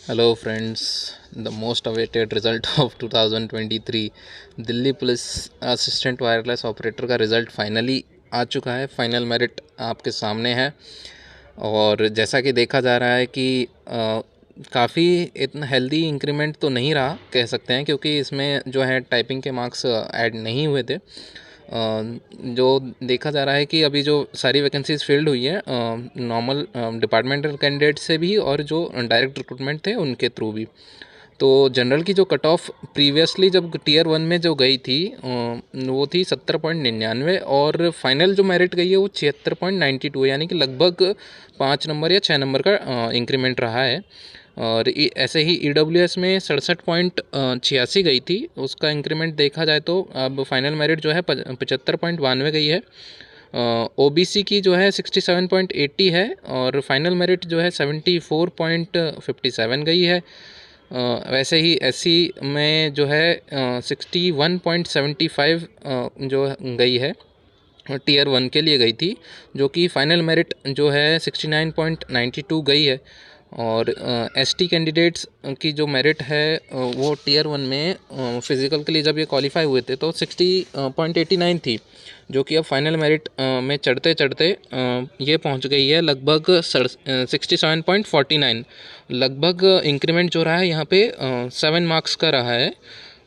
Hello friends, the most awaited result of 2023 Delhi police assistant wireless operator का result finally आ चुका है। Final merit आपके सामने है और जैसा कि देखा जा रहा है कि काफ़ी इतना हेल्दी इंक्रीमेंट तो नहीं रहा कह सकते हैं, क्योंकि इसमें जो है टाइपिंग के मार्क्स ऐड नहीं हुए थे। जो देखा जा रहा है कि अभी जो सारी वैकेंसीज फिल्ड हुई है नॉर्मल डिपार्टमेंटल कैंडिडेट से भी और जो डायरेक्ट रिक्रूटमेंट थे उनके थ्रू भी। तो जनरल की जो कट ऑफ प्रीवियसली जब टियर 1 में जो गई थी वो थी 70.99 और फाइनल जो मेरिट गई है वो 76.92, यानी कि लगभग 5 नंबर या 6 नंबर का इंक्रीमेंट रहा है। और ऐसे ही EWS में 67.86 गई थी, उसका इंक्रीमेंट देखा जाए तो अब फाइनल मेरिट जो है 75.92 गई है। OBC की जो है 67.80 है और फाइनल मेरिट जो है 74.57 गई है। वैसे ही SC में जो है 61.75 जो गई है, टियर 1 के लिए गई थी, जो कि फाइनल मेरिट जो है 69.92 गई है। और ST कैंडिडेट्स की जो मेरिट है वो टियर 1 में फ़िज़िकल के लिए जब ये क्वालिफाई हुए थे तो 60.89 थी, जो कि अब फाइनल मेरिट में चढ़ते चढ़ते ये पहुंच गई है लगभग 67.49। लगभग इंक्रीमेंट जो रहा है यहाँ पे 7 मार्क्स का रहा है।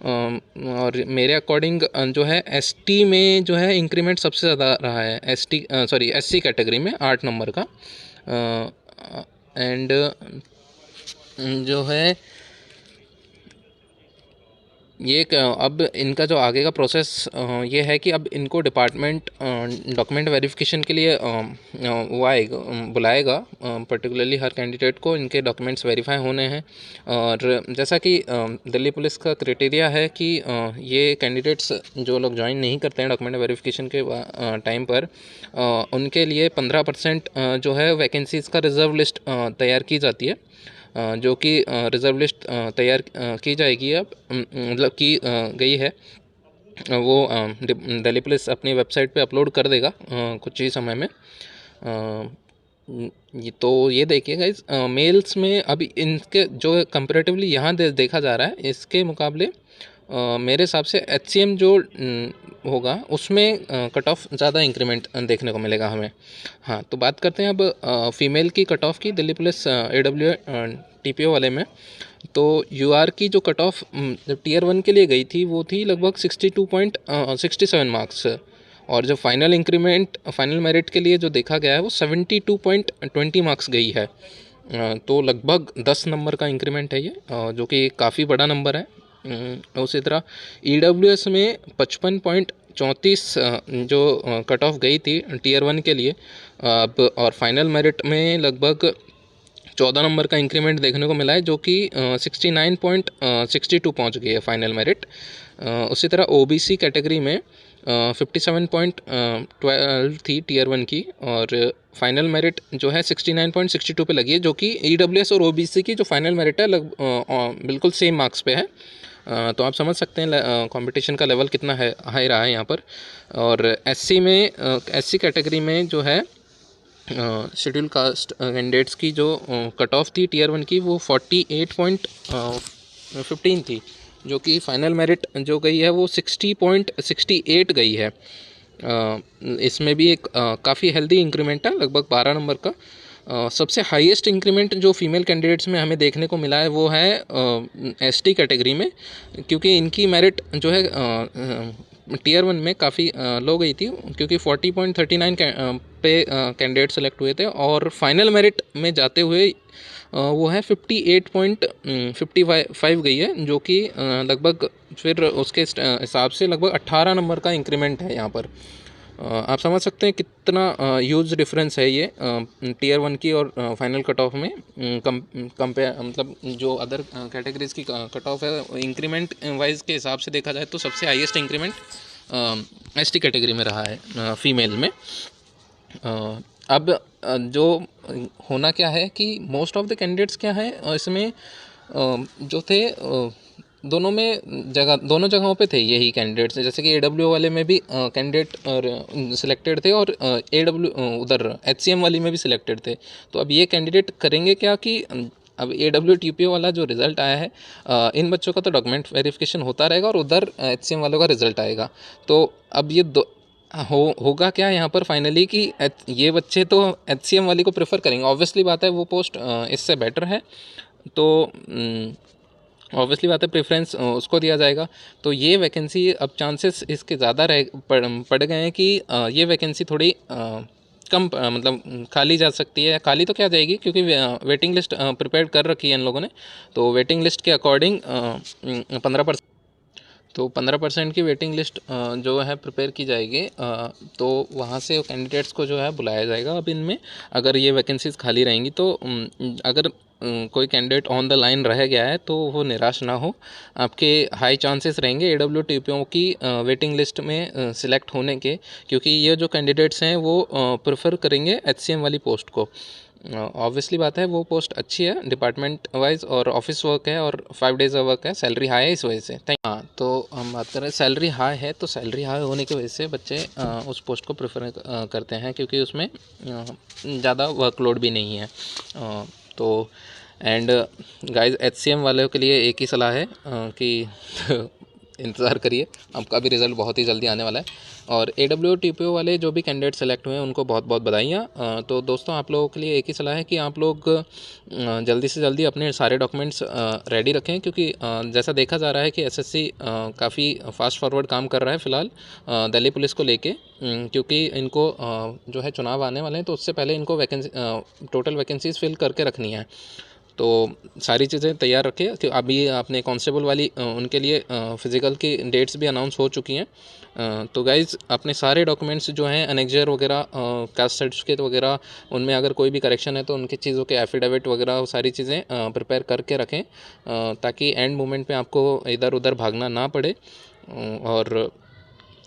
और मेरे अकॉर्डिंग जो है ST में जो है इंक्रीमेंट सबसे ज़्यादा रहा है, SC कैटेगरी में 8 नंबर का। एंड जो है ये अब इनका जो आगे का प्रोसेस ये है कि अब इनको डिपार्टमेंट डॉक्यूमेंट वेरिफिकेशन के लिए वो आएगा, बुलाएगा पर्टिकुलरली हर कैंडिडेट को इनके डॉक्यूमेंट्स वेरीफाई होने हैं। और जैसा कि दिल्ली पुलिस का क्राइटेरिया है कि ये कैंडिडेट्स जो लोग ज्वाइन नहीं करते हैं डॉक्यूमेंट वेरिफिकेशन के टाइम पर, उनके लिए 15% जो है वैकेंसीज़ का रिज़र्व लिस्ट तैयार की जाती है, जो कि रिज़र्व लिस्ट तैयार की जाएगी अब, मतलब की गई है। वो दिल्ली पुलिस अपनी वेबसाइट पे अपलोड कर देगा कुछ ही समय में। तो ये देखिए गाइस, मेल्स में अभी इनके जो कंपैरेटिवली यहाँ देखा जा रहा है इसके मुकाबले मेरे हिसाब से HCM जो होगा उसमें कट ऑफ ज़्यादा इंक्रीमेंट देखने को मिलेगा हमें। हाँ, तो बात करते हैं अब फीमेल की कट ऑफ की दिल्ली पुलिस AW TPO वाले में। तो UR की जो कट ऑफ जब टियर 1 के लिए गई थी वो थी लगभग 62.67 मार्क्स, और जो फाइनल इंक्रीमेंट फाइनल मेरिट के लिए जो देखा गया है वो 72.20 मार्क्स गई है। तो लगभग 10 नंबर का इंक्रीमेंट है ये, जो कि काफ़ी बड़ा नंबर है। उसी तरह EWS में 55.34 जो कट ऑफ गई थी टियर 1 के लिए, अब और फाइनल मेरिट में लगभग 14 नंबर का इंक्रीमेंट देखने को मिला है, जो कि 69.62 पहुँच गई है फाइनल मेरिट। उसी तरह OBC कैटेगरी में 57.12 थी टियर 1 की, और फाइनल मेरिट जो है 69.62 पे लगी है, जो कि EWS और OBC की जो फाइनल मेरिट है बिल्कुल सेम मार्क्स पे है। तो आप समझ सकते हैं कंपटीशन का लेवल कितना है, हाई रहा है यहाँ पर। और SC कैटेगरी में जो है शेड्यूल कास्ट कैंडिडेट्स की जो कट ऑफ थी टियर 1 की वो 48.15 थी, जो कि फाइनल मेरिट जो गई है वो 60.68 गई है। इसमें भी एक काफ़ी हेल्दी इंक्रीमेंट है, लगभग 12 नंबर का। सबसे हाईएस्ट इंक्रीमेंट जो फीमेल कैंडिडेट्स में हमें देखने को मिला है वो है ST कैटेगरी में, क्योंकि इनकी मेरिट जो है टियर 1 में काफ़ी लो गई थी, क्योंकि 40.39 पे कैंडिडेट सेलेक्ट हुए थे, और फाइनल मेरिट में जाते हुए वो है 58.55 गई है, जो कि लगभग फिर उसके हिसाब से लगभग 18 नंबर का इंक्रीमेंट है यहाँ पर। आप समझ सकते हैं कितना ह्यूज डिफरेंस है ये टियर 1 की और फाइनल कट ऑफ में कंपेयर, मतलब जो अदर कैटेगरीज की कट ऑफ है इंक्रीमेंट वाइज के हिसाब से देखा जाए तो सबसे हाईएस्ट इंक्रीमेंट ST कैटेगरी में रहा है फीमेल में। अब जो होना क्या है कि मोस्ट ऑफ द कैंडिडेट्स क्या है इसमें जो थे दोनों जगहों पे थे यही कैंडिडेट्स, जैसे कि AW वाले में भी कैंडिडेट सिलेक्टेड थे, और AW उधर HCM वाली में भी सिलेक्टेड थे। तो अब ये कैंडिडेट करेंगे क्या कि अब AWTPO वाला जो रिज़ल्ट आया है, इन बच्चों का तो डॉक्यूमेंट वेरिफिकेशन होता रहेगा और उधर HCM वालों का रिज़ल्ट आएगा। तो अब ये होगा क्या यहाँ पर फाइनली कि ये बच्चे तो HCM वाली को प्रेफर करेंगे, ऑब्वियसली बात है, वो पोस्ट इससे बेटर है, तो ऑब्वियसली बात है प्रेफरेंस उसको दिया जाएगा। तो ये वैकेंसी अब चांसेस इसके ज़्यादा पड़ गए हैं कि ये वैकेंसी थोड़ी कम मतलब खाली जा सकती है। खाली तो क्या जाएगी, क्योंकि वेटिंग लिस्ट प्रिपेयर कर रखी है इन लोगों ने, तो वेटिंग लिस्ट के अकॉर्डिंग 15% तो 15% की वेटिंग लिस्ट जो है प्रिपेयर की जाएगी, तो वहाँ से कैंडिडेट्स को जो है बुलाया जाएगा। अब इनमें अगर ये वैकेंसीज़ खाली रहेंगी तो अगर कोई कैंडिडेट ऑन द लाइन रह गया है तो वो निराश ना हो, आपके हाई चांसेस रहेंगे AWTPO की वेटिंग लिस्ट में सिलेक्ट होने के, क्योंकि ये जो कैंडिडेट्स हैं वो प्रेफर करेंगे HCM वाली पोस्ट को। ऑब्वियसली बात है, वो पोस्ट अच्छी है डिपार्टमेंट वाइज और ऑफिस वर्क है और 5 डेज़ का वर्क है, सैलरी हाई है इस वजह से। हाँ, तो हम बात करें सैलरी हाई है, तो सैलरी हाई होने की वजह से बच्चे उस पोस्ट को प्रेफर करते हैं, क्योंकि उसमें ज़्यादा वर्कलोड भी नहीं है। तो एंड गाइस, HCM वालों के लिए एक ही सलाह है कि इंतज़ार करिए, आपका भी रिज़ल्ट बहुत ही जल्दी आने वाला है। और AWTPO वाले जो भी कैंडिडेट सेलेक्ट हुए हैं उनको बहुत बहुत बधाइयाँ। तो दोस्तों, आप लोगों के लिए एक ही सलाह है कि आप लोग जल्दी से जल्दी अपने सारे डॉक्यूमेंट्स रेडी रखें, क्योंकि जैसा देखा जा रहा है कि SSC काफ़ी फास्ट फॉरवर्ड काम कर रहा है फ़िलहाल दिल्ली पुलिस को लेके, क्योंकि इनको जो है चुनाव आने वाले हैं, तो उससे पहले इनको टोटल वैकेंसीज़ फिल करके रखनी है। तो सारी चीज़ें तैयार रखें कि अभी आपने कांस्टेबल वाली उनके लिए फ़िज़िकल की डेट्स भी अनाउंस हो चुकी हैं। तो गाइज़, अपने सारे डॉक्यूमेंट्स जो हैं एनेक्जर वगैरह, कास्ट सर्टिफिकेट वगैरह, उनमें अगर कोई भी करेक्शन है तो उनकी चीज़ों के एफिडेविट वगैरह, वो सारी चीज़ें प्रिपेयर करके रखें, ताकि एंड मोमेंट पे आपको इधर उधर भागना ना पड़े। और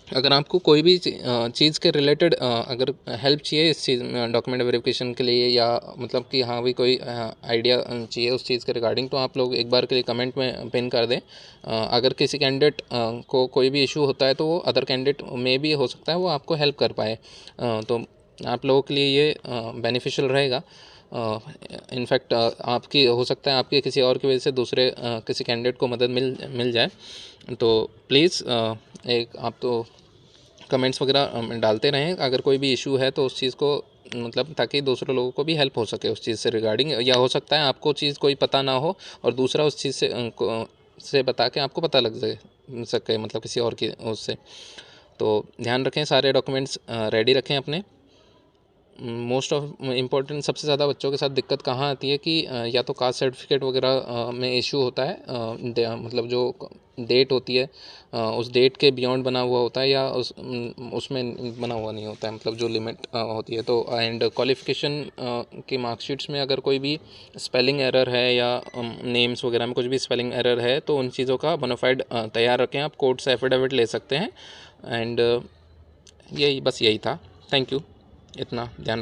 अगर आपको कोई भी चीज़ के रिलेटेड अगर हेल्प चाहिए इस चीज़ में डॉक्यूमेंट वेरिफिकेशन के लिए, या मतलब कि हाँ भी कोई आइडिया चाहिए उस चीज़ के रिगार्डिंग, तो आप लोग एक बार के लिए कमेंट में पिन कर दें। अगर किसी कैंडिडेट को कोई भी इशू होता है तो वो अदर कैंडिडेट में भी हो सकता है वो आपको हेल्प कर पाए, तो आप लोगों के लिए ये बेनिफिशियल रहेगा। इनफैक्ट आपकी हो सकता है आपके किसी और की वजह से दूसरे किसी कैंडिडेट को मदद मिल जाए। तो प्लीज़ एक आप तो कमेंट्स वगैरह डालते रहें, अगर कोई भी इशू है तो उस चीज़ को, मतलब ताकि दूसरे लोगों को भी हेल्प हो सके उस चीज़ से रिगार्डिंग, या हो सकता है आपको चीज़ कोई पता ना हो और दूसरा उस चीज़ से बता के आपको पता लग सके, मतलब किसी और की उससे। तो ध्यान रखें, सारे डॉक्यूमेंट्स रेडी रखें अपने। मोस्ट ऑफ इम्पॉर्टेंट, सबसे ज़्यादा बच्चों के साथ दिक्कत कहाँ आती है कि या तो कास्ट सर्टिफिकेट वगैरह में इशू होता है, मतलब जो डेट होती है उस डेट के बियॉन्ड बना हुआ होता है, या उसमें बना हुआ नहीं होता है, मतलब जो लिमिट होती है। तो एंड क्वालिफ़िकेशन की मार्कशीट्स में अगर कोई भी स्पेलिंग एरर है या नेम्स वगैरह में कुछ भी स्पेलिंग एरर है, तो उन चीज़ों का बोनाफाइड तैयार रखें, आप कोर्ट से एफिडेविट ले सकते हैं। एंड यही था। थैंक यू, इतना ध्यान